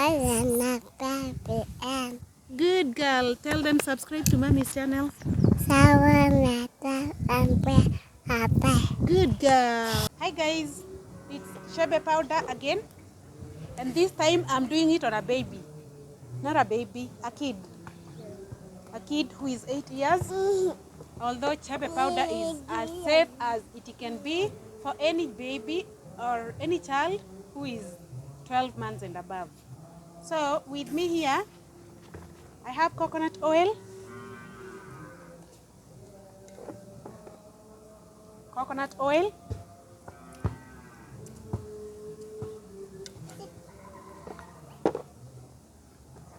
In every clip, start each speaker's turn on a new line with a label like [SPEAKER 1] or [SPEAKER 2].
[SPEAKER 1] Good girl. Tell them subscribe to Mommy's channel. Good girl. Hi guys, it's Chebe powder again, and this time I'm doing it on a baby. Not a baby, a kid. A kid who is 8 years. Although Chebe powder is as safe as it can be for any baby or any child who is 12 months and above. So with me here, I have coconut oil,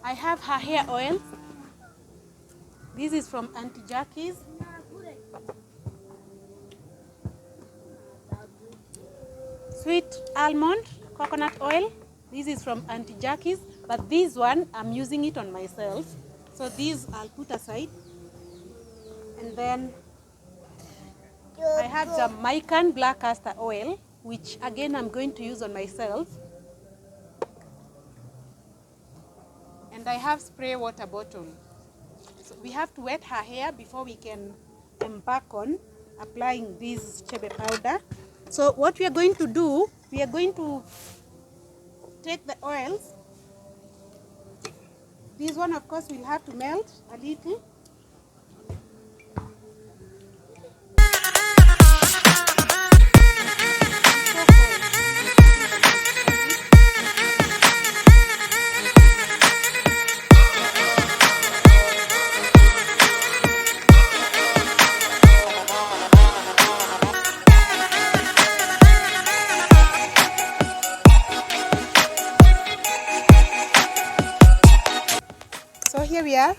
[SPEAKER 1] I have her hair oil. This is from Auntie Jackie's. Sweet almond coconut oil. This is from Auntie Jackie's, but this one I'm using it on myself. So these I'll put aside. And then I have Jamaican black castor oil, which again I'm going to use on myself. And I have spray water bottle. So we have to wet her hair before we can embark on applying this Chebe powder. So what we are going to do, we are going to take the oils. This one, of course, will have to melt a little. So here we are.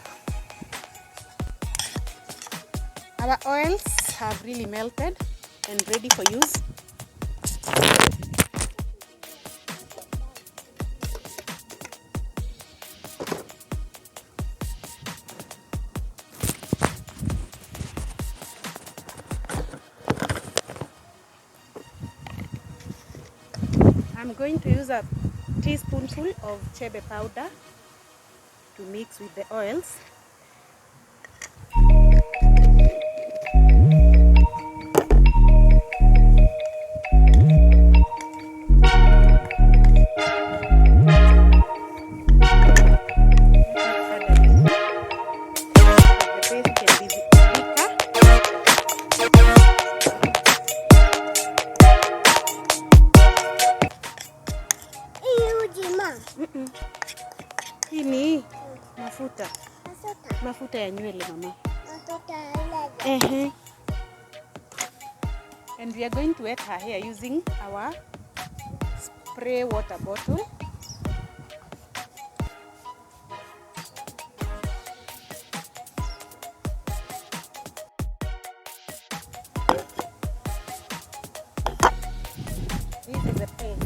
[SPEAKER 1] Our oils have really melted and ready for use. I'm going to use a teaspoonful of Chebe powder to mix with the oils. Hii ni mafuta ya nywele mama. And we are going to wet her hair using our spray water bottle. This is the paste.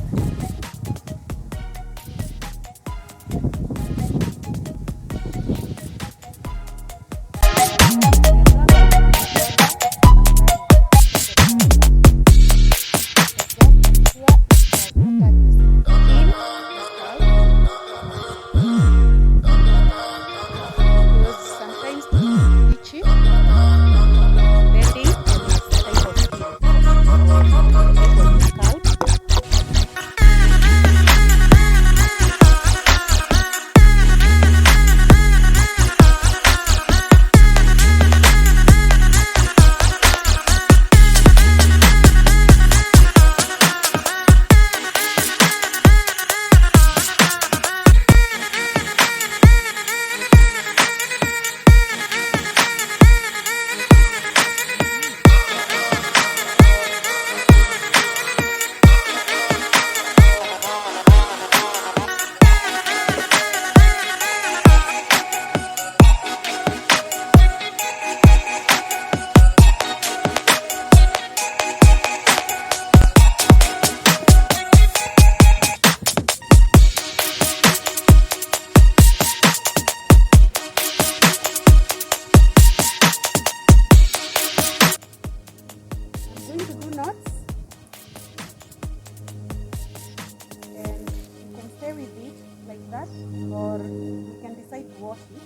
[SPEAKER 1] that, or you can decide to wash it.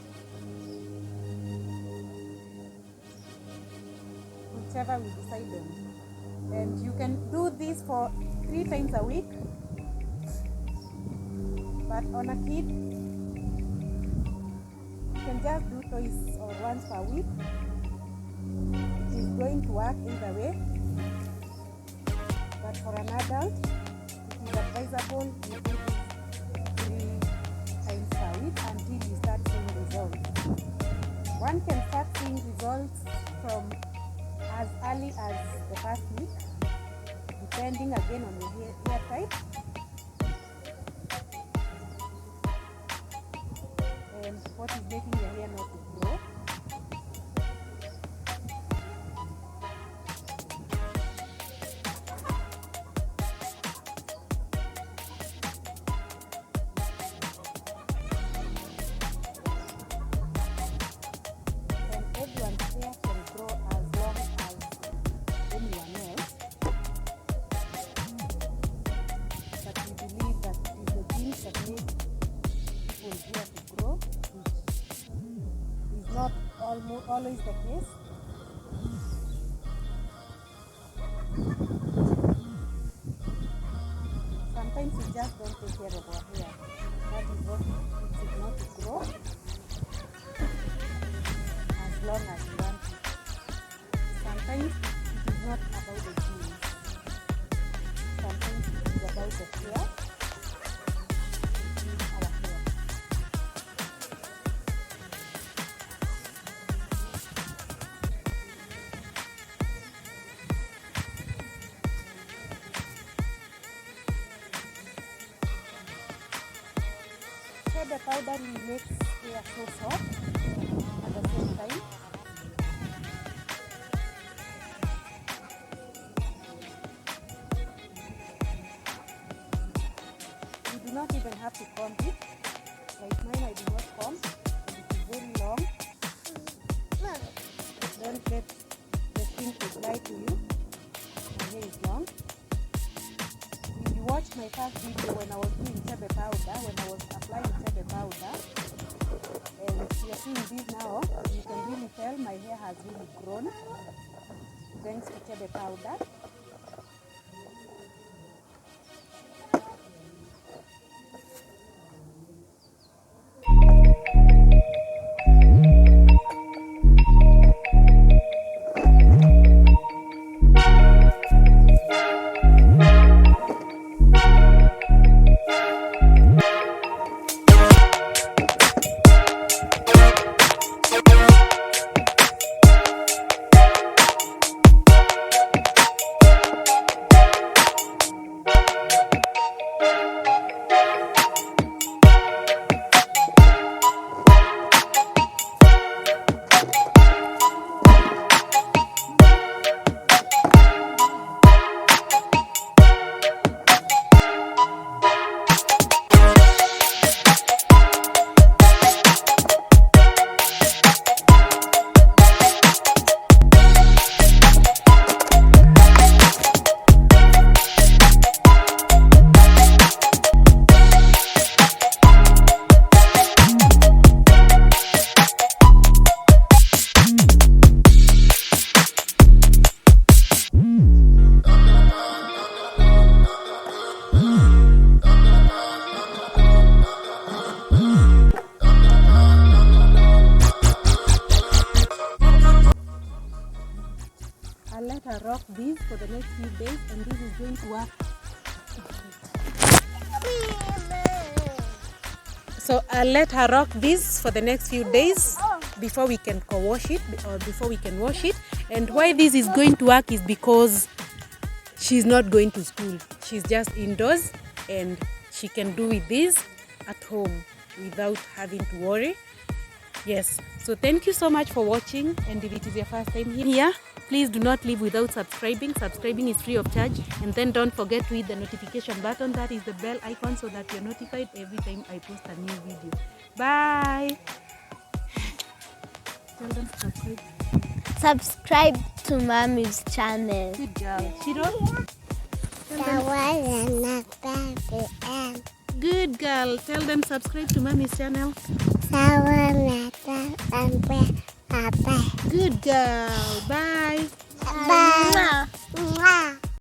[SPEAKER 1] Whichever we decide on. And you can do this for 3 times a week. But on a kid, you can just do twice or once per week. It is going to work either way. But for an adult, it is advisable you do this 3 times per week until you start seeing results. One can start seeing results from as early as the first week, depending again on the hair type and what is making your hair not to grow. And everyone's hair can grow as long as anyone else, but we believe that it is the genes that make people's hair to grow, which is not always the case. Sometimes we just don't take care of our hair. That is what makes it not to grow as long as we want it. Sometimes it is not about the genes. Sometimes it is about the hair. It is our hair. Chebe powder will make hair so soft at the same time. You do not even have to comb it. Like mine, I do not comb. It is very long. Don't let the skin to lie to you. My hair is long. If you watched my first video when I was doing Chebe powder, when I was applying Chebe powder, and you are seeing this now, you can really tell my hair has really grown thanks to Chebe powder. I'll let her rock this for the next few days, and this is going to work. So I'll let her rock this for the next few days before we can co-wash it, or before we can wash it. And why this is going to work is because she's not going to school. She's just indoors, and she can do with this at home without having to worry. Yes, so thank you so much for watching, and if it is your first time here, please do not leave without subscribing. Subscribing is free of charge, and then don't forget to hit the notification button, that is the bell icon, so that you're notified every time I post a new video. Bye! Tell them to subscribe.
[SPEAKER 2] Subscribe to Mommy's channel.
[SPEAKER 1] Good girl. Shiro?
[SPEAKER 2] That was not bad.
[SPEAKER 1] Good girl. Tell them subscribe to Mommy's channel. Good girl. Bye.